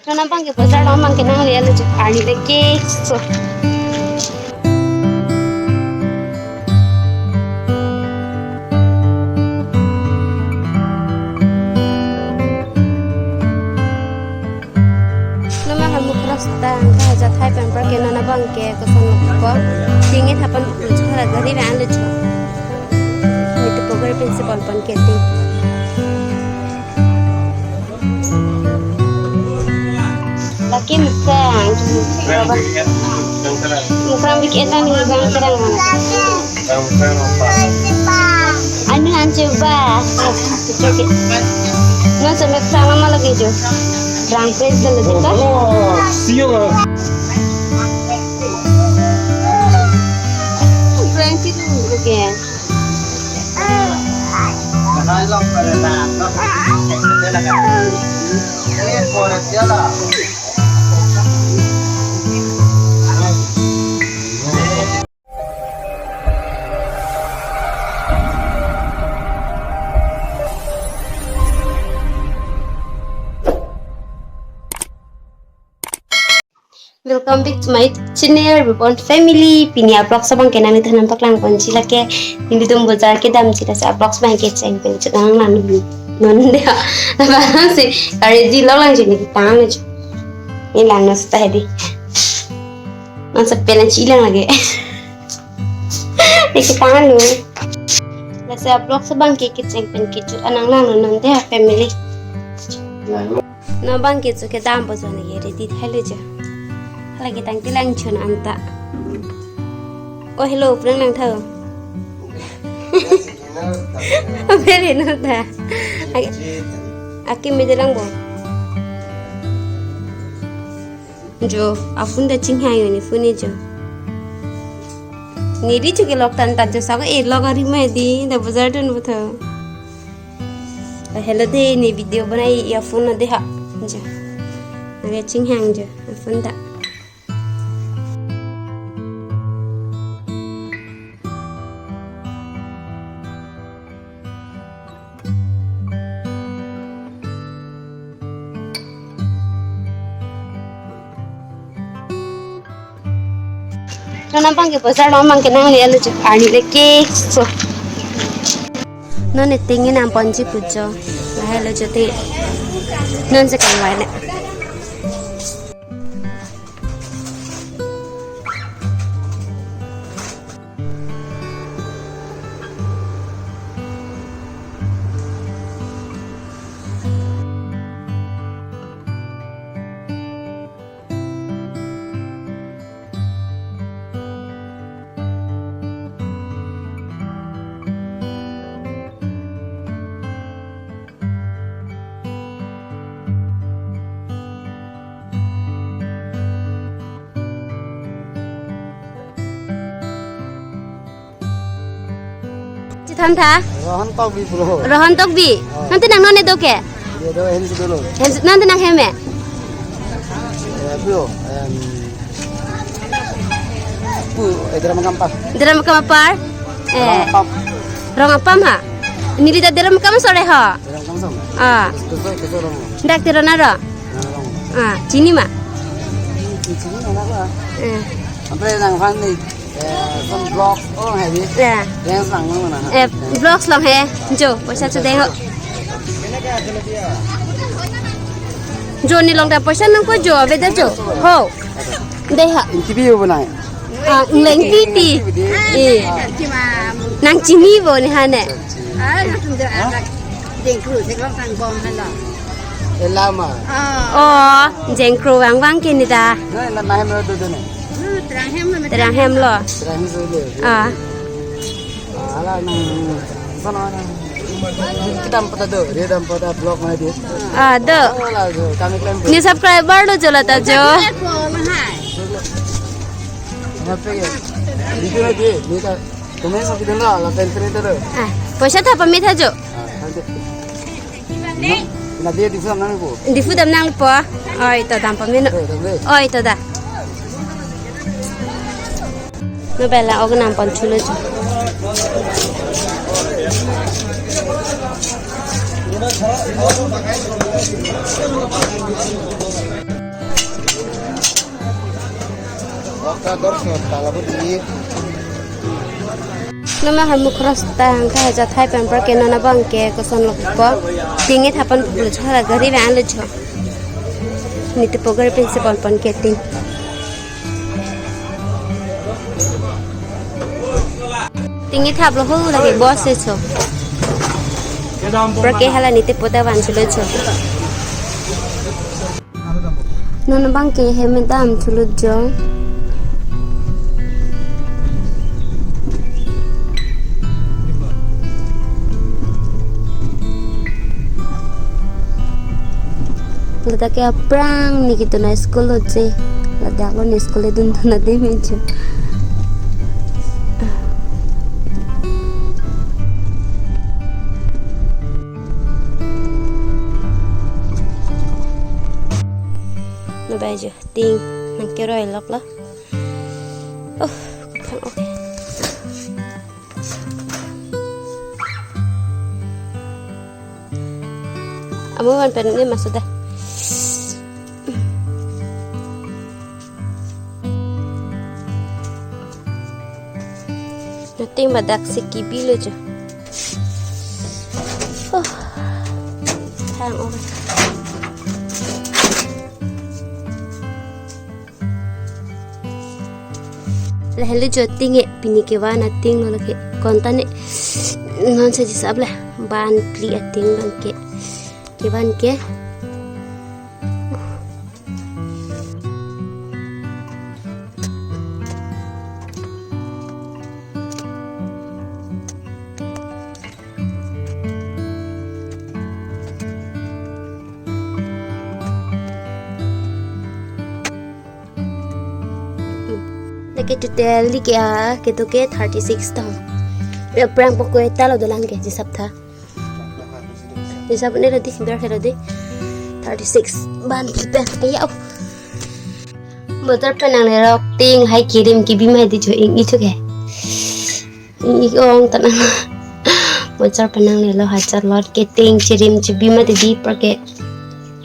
Nona bang ke pasar lo mang ke nang le le ani le ke so. Nama kamu kerastan kaja thai pen per ke nona bang ke ko son ko tingi thapan ku chara gari ban le cho. Itu program principal pan ke ting. Laki muka muka bikin apa nih bang terang anu coba coba nggak sampai sama malah gitu rang pres dulu kita Francis dulu kan Welcome back to my channel, Reborn Family. Pinia vlog sabang kena ni tanam paklang ponci lake. Hindi tum bazar ke dam cita sa vlog sabang ke ceng pen cedang nan non dia. Apa sih? Kari di lang jadi tangan aja. Ini lang nas tadi. Masa pelan cilang lagi. Ini tangan lu. Nasa vlog sabang ke ceng pen kecut anang lang non dia family. Nabang ke cu ke dam bazar ni ready thale ja. Lagi tang tilang chun anta. Oh hello, pernah nang thơ. Very no ta. Aki me jalang bo. Jo, afun da ching hayo ni funi jo. Ni di chuke lok tan ta jo sa ko e log ari mai di da bazar don bo tho. Hello de ni video banai ya phone na de ha. Jo. Age ching hang jo, afun da. Nona bang ke pasar lo mang ke nang le le ani le ke so. Nona tingin am panji pujo. Lah le jote. Non se kan wai le. Tanta? Rohan tok bi. Nanti nang none dok ya? Dia do hensi dulu. Nanti nang heme. Bro, drama kampar. Dalam kamar? Rong apam ha? Nili da dalam kamar sore ha? Drama kamsam. Ah. Keso rong. Dak tiro naro? Ah, cini ma? Cini mana ba? Sampai nang fan ni some blocks hai đi. Yang sang luôn mà. Vlogs lang he. Jo, paisa chu deng ho. Jo ni long da paisa nang ko jo ve da jo. Ho. Dei ha. Interview बनाए. Leng titi. Nang chini bo ni ha ne. Deng kru se long sang bom han la. Lama. Oh, jeng kru wang wang ke ni da. Nah, lah naik mana tu ni? Terang hem lo. Terang dulu. Ah. Alah nang sana nang kita dapat tu, dia dapat blog mana dia. Ah, do. Alah tu, kami klaim. Ni subscriber lo jo la ta jo. Apa ya? Video lagi, ni tak. Tumai sampai dah lah, pentre tu. Ah, paisa tha pamit ha jo. Nah dia di sana ni bu. Di fu dam nang po. Oi, to dam pamit no. Oi, to da. No bella og nam pan chulo jo. Nama hamu cross tang ka ja thai pen par ke na bang ke ko son lok ko tingi thapan pulu chara gari ban le cho ni te pogar principal pan ke ting tingi thap lo hu la ke boss se cho par ke hala ni te poda ban chulo cho na bang ke he me dam chulo jo lada ke aprang ni gitu na school lo je lada lo ni school dun na de me je no ba je ting nang ke roi lok lo oh kan oke amo ban pen ni maksudnya Nating badak si kibi lo jo. Thang okay. Lahelu jo tinge pini ke wa nating lo ke kontan non se disab lah ban pli ating ban ke ban ke Lagi total li kya ke to ke 36 ta ye prank poko eta lo dolang ke jisap tha jisap ne radi ber radi 36 ban pipa ya motor penang le rok ting hai kirim ki bi mai di jo ing itu ke ing ong tan motor penang le lo hajar lot ke ting chirim chibi ma di par ke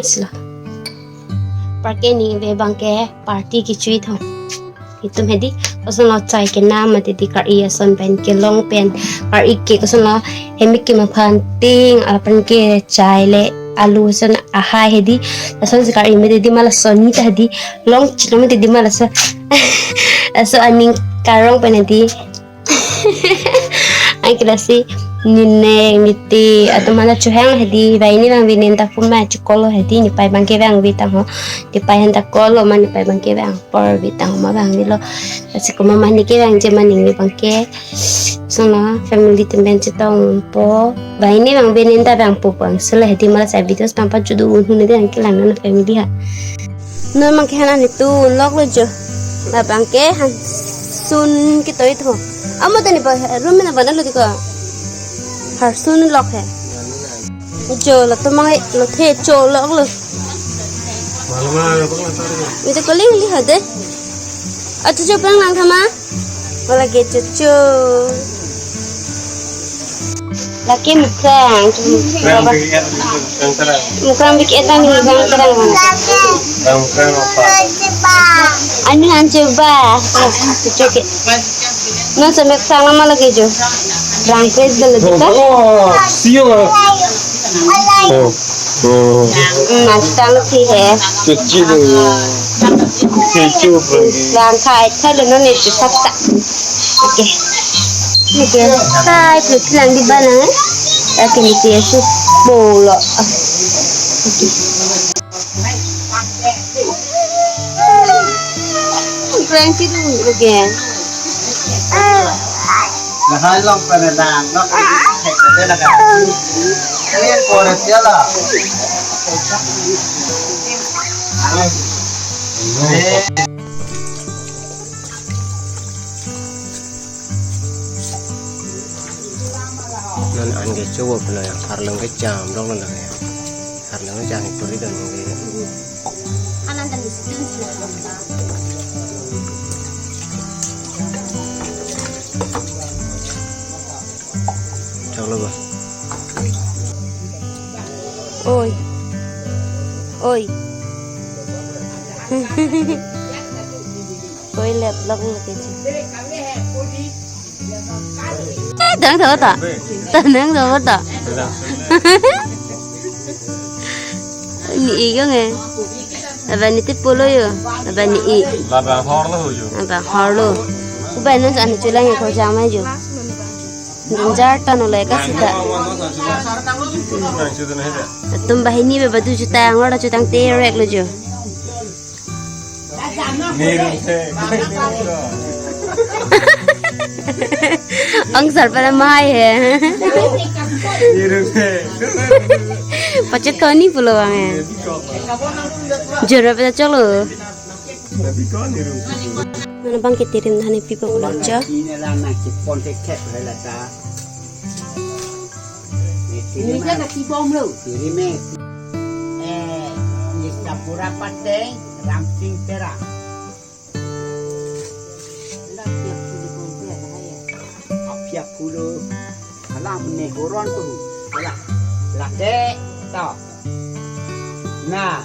asla par ke ni be bang ke party ki chui tho itu medi koson lo chai ke nam mate di kar iya son pen ke long pen kar ikke koson lo hemik ke maphan ting apan ke chai le alu son aha hedi ason se kar i mede di mala soni ta hedi long chilo mede di mala so aso aning karong pen di ai klasi ninne ngiti atau mana cuhang hedi baini bang binin ta puma cukolo hedi ni pai bang ke bang bitang ho di pai handa kolo man pai bang ke bang por bitang ma bang ni lo asi ko mama ni ke bang je maning ni bang ke sono family temben cetong po baini bang binin ta bang po bang sele hedi mala sa videos pampa judu unu ni dan ke lang na family ha no mang ke hanan itu lok lo jo la bang ke han sun ki toi tho amo tani ba room na banalo di ko har sun lok hai jo la to mai lo the cho lok lo mi to kali li hade achu jo pang nang thama wala ge chu laki mukrang mukrang bik eta ni bang terang mukrang apa anu han coba coba no sampai sana malah lagi jo rangkait dulu kita siung masta lu sih ya kecil kecil rangkait kalau none itu saksa oke oke kai pulang di mana akan ditiasu bola oke keren sih tuh oke là hai long phần là đàn nó thành ở đây là cả liên của được chưa là nên anh cái chỗ bột này thar lưng cái chàm đó là thar lưng cái chàm thì tôi đi gần cái anan dan disiplin cháu luôn rồi ôi ôi coi lẹp lông là cái gì đáng thở ta đáng thở ta nghĩ cái nghe là bạn đi tiếp polo rồi là bạn đi là bà ho nó hồi là bạn ho luôn cái bạn nó ăn chưa lành khẩu trang mấy rồi dan jar tan oleh kasih tak tum bahini be batu jutang wala jutang terek lo jo ang sar pada mai hai pacet kau ni pulau ang jora pada chalo mana bang kitirim dhani pipa pulau jo ini lah nak cipon tekek lah dah. Ini kan kaki bom lu. Kiri me. Ni dapura pandeng ramping terang. Apiak pulu. Alam ni horon tu. Alah. Lade tau. Nah,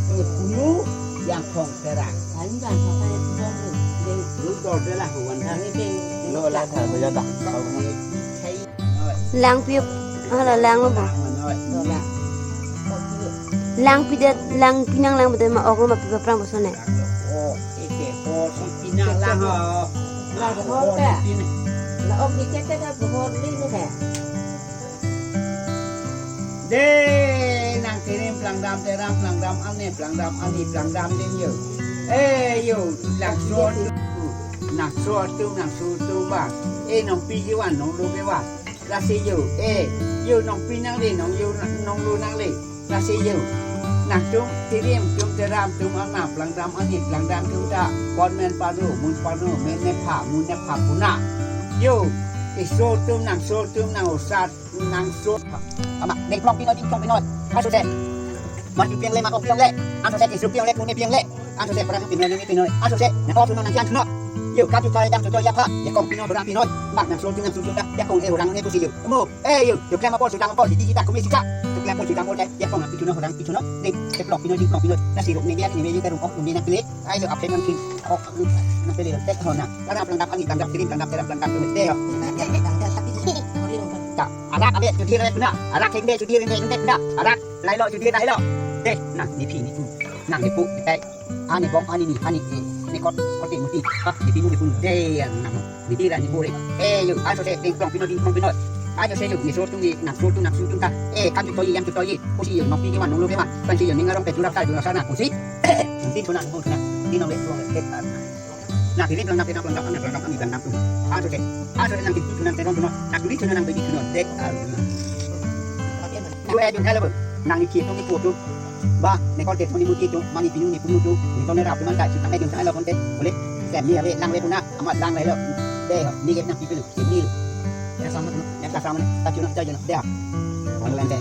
pulu yang pong terang. Ini kan pakai bom lu. Lu dor dia lah huan dah ni ping. Lo lah thar bây giờ tak. lang piop ala lang lo bo lang pidat lang pinang lang betul ma oklo ma pipa prang bosone Oh, eke ko si pinang lang ho. Là của hốt cả. Là ông đi chết cái của hốt đi nữa hả? De nang kirim pelangdam teram pelangdam ane pelangdam ani pelangdam din yo. Yo lang suat nak suat tu ba. Nong pi ki wan nong lu ke wa. La si yo. Yo nong pi nang le nong yo nong lu nang le. La si yo. Nak kirim teram ana pelangdam ani pelangdam tu da. Kon men paru mun men ne pa puna. Yo so nang osat nang so ama nek plong pinoi plong pinoi aso se man piang le ma piang le aso se isu piang le mun piang le aso se parang pinoi ni pinoi aso se na ko nang jan no yo ka tu kai dam tu ya pa ya kom pinoi parang pinoi mak nang so ta ya kong orang ne ku si yo mo yo klem apa sudang apa di kita komisi ka tu klem apa sudang apa ya kong pinoi orang pinoi nek ke plong pinoi na si ro ni dia ni dia rum ni na pilih ayo apa yang kin na pilih tek hona karena pelangdap ani pelangdap kirim pelangdap teram pelangdap tu deh arak ambil cutiเลยนะarakเข่งเดcutiเลยนะarak ไล่ lo cuti ไล่ lo เด็กnah ni pi ni tu nah ni pu ni ani bong ani ni kot ti muti ni pi ni pun de nah ni ti ni boleh yo aso se ting plong pinoi ayo se yo ni so tu ni nak so tu ta kan tu toyi yang tu toyi kusi yo nopi ki wan nong lu ke wan kan si yo ni ngarong pe tu rasa sana kusi ti tu na ni nong le tu le nah pilih pelangdap tu aso se nang ti tu nang te nong tu nak tu nang pe tu dek tu jun hello nang ni ki tu ni pu tu ba ni kon te tu ni muti tu mani pinu ni punu tu ni to ne rap tu man dai tu nang jun hello kon te boleh sem ni ave nang le puna amat lang le lo de ni ke nang pi pilu ni ya sama ta tu nak ja jun de on lan de